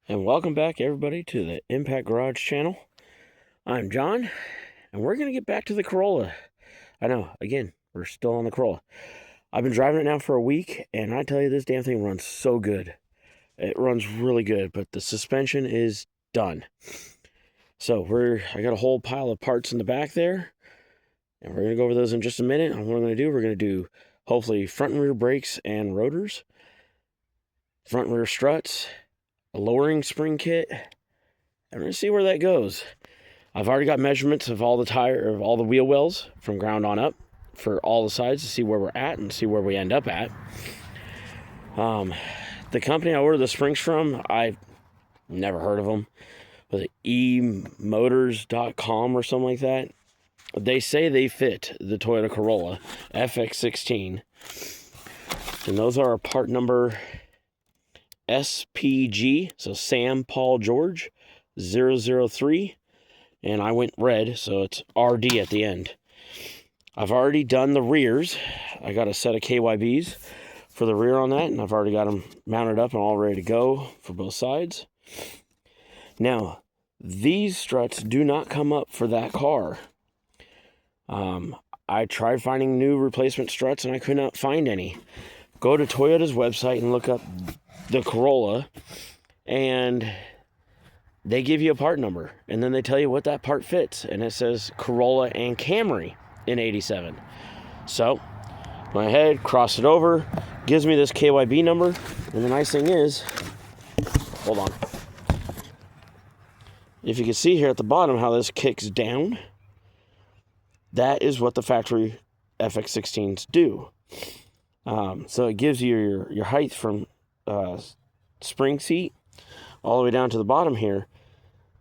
And welcome back, everybody, to the Impact Garage channel. I'm John, and we're going to get back to the Corolla. I know, again, we're still on the Corolla. I've been driving it now for a week, and I tell you, this damn thing runs so good. It runs really good, but the suspension is done. So I got a whole pile of parts in the back there, and we're going to go over those in just a minute. And what I'm going to do, we're going to do, hopefully, front and rear brakes and rotors, front and rear struts, a lowering spring kit, and we're going to see where that goes. I've already got measurements of all the wheel wells from ground on up for all the sides to see where we're at and see where we end up at. The company I ordered the springs from, I've never heard of them. Was it emotors.com or something like that? They say they fit the Toyota Corolla FX16. And those are a part number SPG, so Sam Paul George 003, and I went red, so it's RD at the end. I've already done the rears. I got a set of KYBs for the rear on that, and I've already got them mounted up and all ready to go for both sides. Now, these struts do not come up for that car. I tried finding new replacement struts, and I could not find any. Go to Toyota's website and look up the Corolla, and they give you a part number, and then they tell you what that part fits, and it says Corolla and Camry in 87. So went ahead, crossed it over, gives me this KYB number, and the nice thing is, hold on, if you can see here at the bottom how this kicks down, that is what the factory FX16s do. So it gives you your height from spring seat all the way down to the bottom here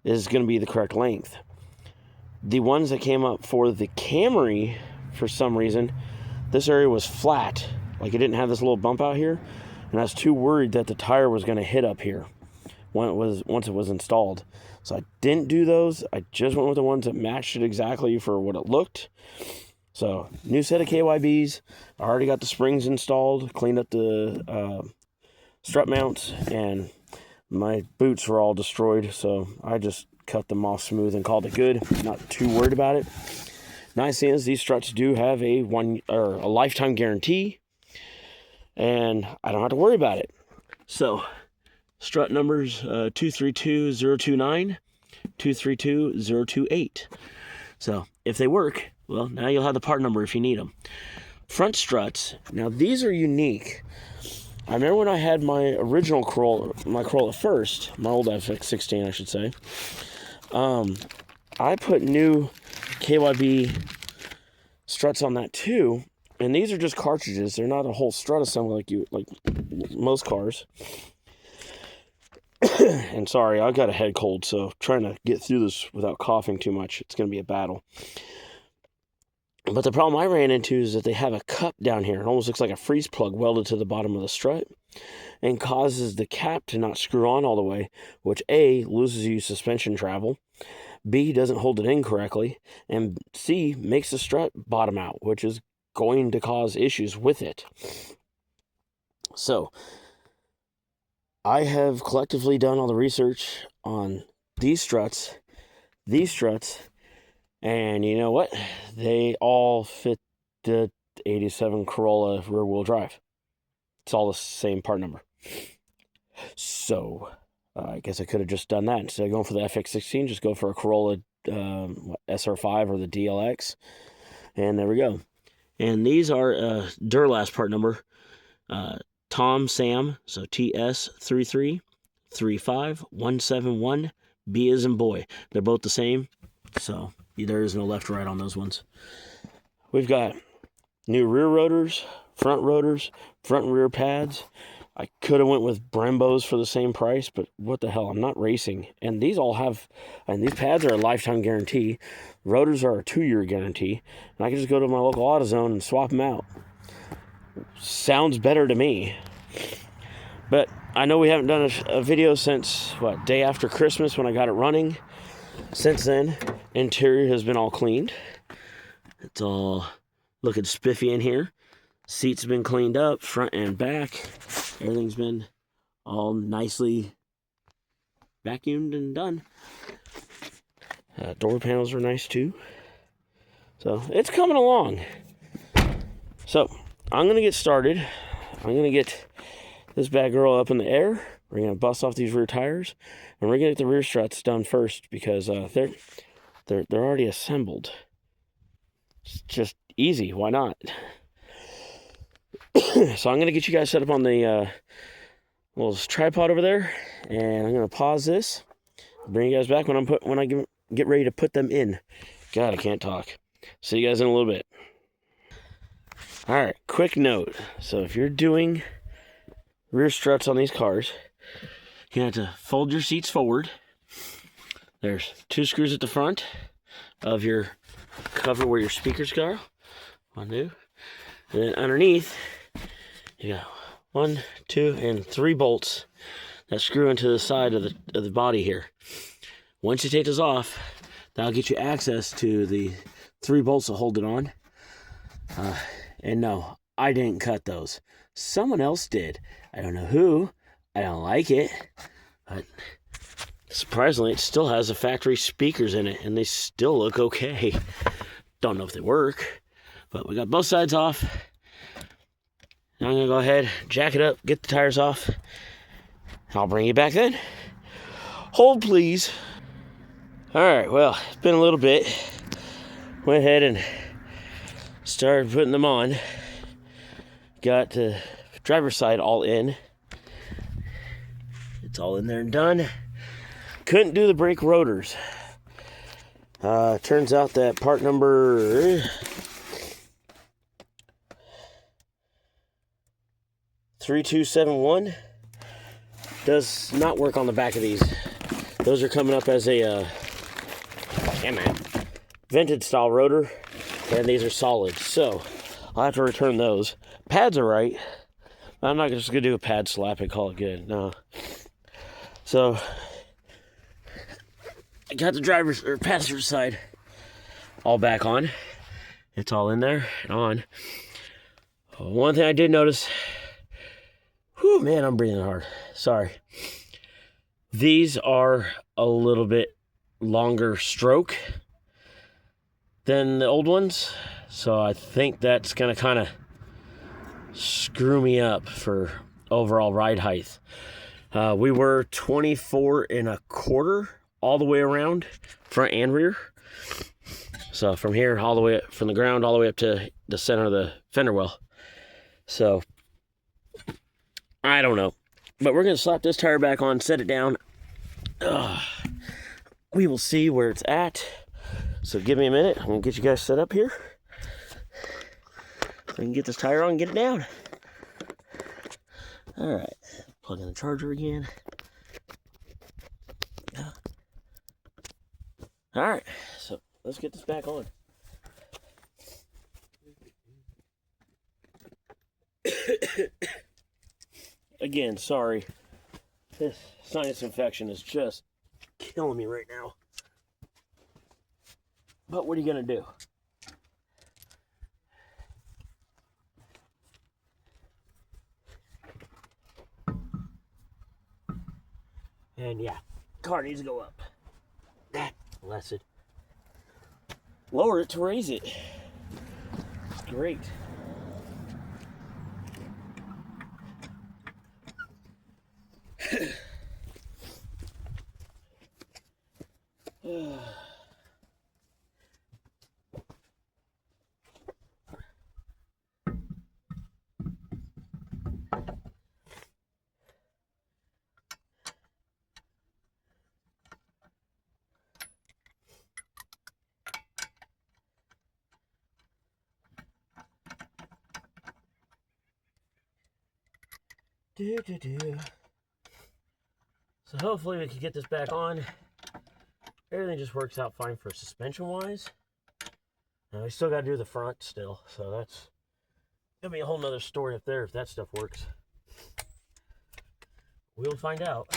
is going to be the correct length. The ones that came up for the Camry, for some reason, this area was flat. Like it didn't have this little bump out here, and I was too worried that the tire was going to hit up here once it was installed. So I didn't do those. I just went with the ones that matched it exactly for what it looked. So new set of KYBs. I already got the springs installed, cleaned up the strut mounts, and my boots were all destroyed, so I just cut them off smooth and called it good. Not too worried about it. Nice thing is these struts do have a lifetime guarantee, and I don't have to worry about it. So strut numbers 232029, 232028. So if they work, well, now you'll have the part number if you need them. Front struts. Now these are unique. I remember when I had my original Corolla, my old FX16, I should say. I put new KYB struts on that too, and these are just cartridges. They're not a whole strut assembly like most cars. And sorry, I got a head cold, so trying to get through this without coughing too much, it's going to be a battle. But the problem I ran into is that they have a cup down here. It almost looks like a freeze plug welded to the bottom of the strut and causes the cap to not screw on all the way, which A, loses you suspension travel, B, doesn't hold it in correctly, and C, makes the strut bottom out, which is going to cause issues with it. So I have collectively done all the research on these struts, and you know what? They all fit the 87 Corolla rear-wheel drive. It's all the same part number. So I guess I could have just done that. Instead of going for the FX16, just go for a Corolla SR5 or the DLX. And there we go. And these are Durlast part number. Tom Sam, so TS3335171. B as in boy. They're both the same. So there is no left or right on those ones. We've got new rear rotors, front and rear pads. I could have went with Brembos for the same price, but what the hell? I'm not racing. And these pads are a lifetime guarantee. Rotors are a 2-year guarantee. And I can just go to my local AutoZone and swap them out. Sounds better to me. But I know we haven't done a video since, day after Christmas when I got it running. Since then, interior has been all cleaned. It's all looking spiffy in here. Seats have been cleaned up, front and back. Everything's been all nicely vacuumed and done. Door panels are nice too. So it's coming along. So I'm going to get started. I'm going to get this bad girl up in the air. We're going to bust off these rear tires. And we're going to get the rear struts done first because they're already assembled. It's just easy. Why not? So I'm going to get you guys set up on the little tripod over there. And I'm going to pause this. Bring you guys back when I get ready to put them in. God, I can't talk. See you guys in a little bit. All right, quick note. So if you're doing rear struts on these cars, you have to fold your seats forward. There's 2 screws at the front of your cover where your speakers go. 1, 2. And then underneath, you got 1, 2, and 3 bolts that screw into the side of the body here. Once you take those off, that'll get you access to the 3 bolts to hold it on. And no, I didn't cut those. Someone else did. I don't know who. I don't like it. But surprisingly, it still has the factory speakers in it, and they still look okay. Don't know if they work, but we got both sides off. Now I'm going to go ahead, jack it up, get the tires off. I'll bring you back then. Hold, please. All right, well, it's been a little bit. Went ahead and started putting them on. Got the driver's side all in. It's all in there and done. Couldn't do the brake rotors. Turns out that part number 3271 does not work on the back of these. Those are coming up as a vented style rotor, and these are solid, so I'll have to return those. Pads are right. I'm not just gonna do a pad slap and call it good. No. So I got the driver's or passenger side all back on. It's all in there and on. One thing I did notice. Whew, man, I'm breathing hard. Sorry. These are a little bit longer stroke than the old ones, so I think that's gonna kind of screw me up for overall ride height. We were 24.25 all the way around, front and rear. So from here all the way up, from the ground all the way up to the center of the fender well. So I don't know, but we're gonna slap this tire back on, set it down. We will see where it's at. So give me a minute. I'm gonna get you guys set up here. We can get this tire on and get it down. All right, plug in the charger again. All right, so let's get this back on. Again, sorry. This sinus infection is just killing me right now. But what are you gonna do? And yeah, car needs to go up. Blessed. Lower it to raise it. It's great. So hopefully we can get this back on. Everything just works out fine for suspension wise. And we still got to do the front still, so that's gonna be a whole nother story up there if that stuff works. We'll find out.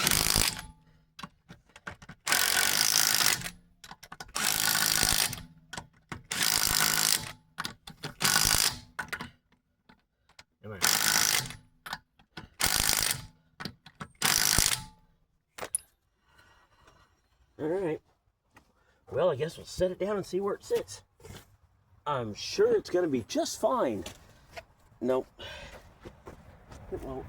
All right. Well, I guess we'll set it down and see where it sits. I'm sure it's going to be just fine. Nope. It won't.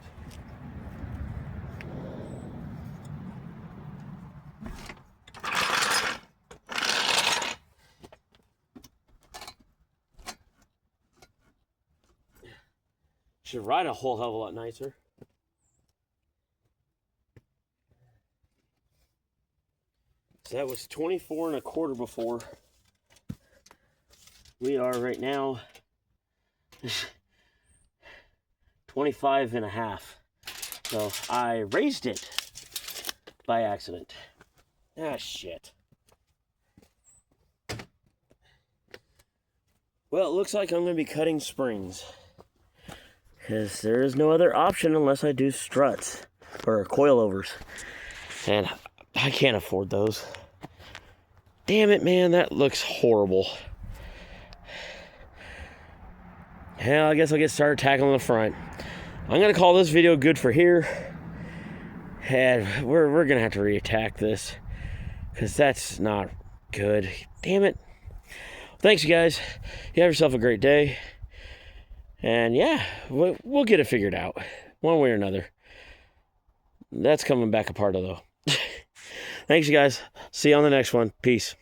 Should ride a whole hell of a lot nicer. So that was 24 1/4 before. We are right now 25 1/2. So I raised it by accident. Ah, shit. Well, it looks like I'm going to be cutting springs, because there is no other option unless I do struts or coilovers. And I can't afford those. Damn it, man, that looks horrible. Hell, I guess I'll get started tackling the front. I'm going to call this video good for here. And we're going to have to reattack this, because that's not good. Damn it. Thanks, you guys. You have yourself a great day. And yeah, we'll get it figured out one way or another. That's coming back apart, though. Thanks, you guys. See you on the next one. Peace.